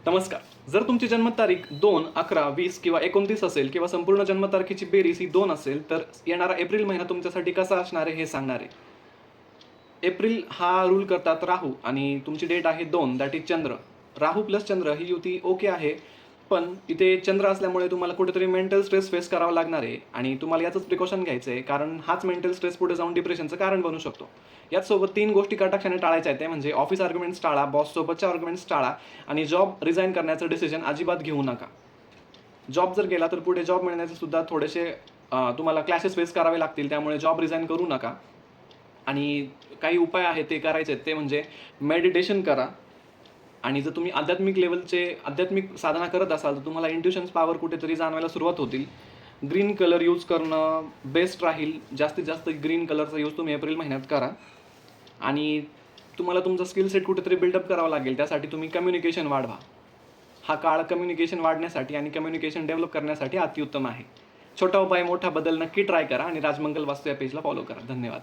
नमस्कार. जर तुमची जन्मतारीख 2, 11, 20 किंवा 29 असेल किंवा संपूर्ण जन्मतारखेची बेरीज ही 2 असेल, तर येणारा एप्रिल महिना तुमच्यासाठी कसा असणार आहे हे सांगणार आहे. एप्रिल हा रूल करतात राहू आणि तुमची डेट आहे 2, दॅट इज चंद्र. राहू प्लस चंद्र ही युती ओके आहे, पण इथे चंद्र असल्यामुळे तुम्हाला कुठेतरी मेंटल स्ट्रेस फेस करावा लागणार आहे आणि तुम्हाला याचंच प्रिकॉशन घ्यायचं आहे, कारण हाच मेंटल स्ट्रेस पुढे जाऊन डिप्रेशनचं कारण बनू शकतो. याचसोबत 3 गोष्टी कटाक्षाने टाळायच्या आहेत. ते म्हणजे ऑफिस आर्ग्युमेंट्स टाळा, बॉससोबतच्या आर्ग्युमेंट्स टाळा आणि जॉब रिझाइन करण्याचं डिसिजन अजिबात घेऊ नका. जॉब जर गेला तर पुढे जॉब मिळण्याचे सुद्धा थोडेसे तुम्हाला क्लॅशेस फेस करावे लागतील, त्यामुळे जॉब रिझाइन करू नका. आणि काही उपाय आहेत ते करायचे आहेत, ते म्हणजे मेडिटेशन करा. आणि जर तुम्ही आध्यात्मिक साधना करत असाल तर तुम्हाला इंट्युशन्स पॉवर कुठेतरी जाणवायला सुरुवात होतील. ग्रीन कलर यूज करणं बेस्ट राहील. जास्तीत जास्त ग्रीन कलरचा यूज तुम्ही एप्रिल महिन्यात करा. आणि तुम्हाला तुमचा स्किल सेट कुठेतरी बिल्डअप करावा लागेल, त्यासाठी तुम्ही कम्युनिकेशन वाढवा. हा काळ कम्युनिकेशन वाढण्यासाठी आणि कम्युनिकेशन डेव्हलप करण्यासाठी अतिउत्तम आहे. छोटा उपाय मोठा बदल नक्की ट्राय करा आणि राजमंगल वास्तू या पेजला फॉलो करा. धन्यवाद.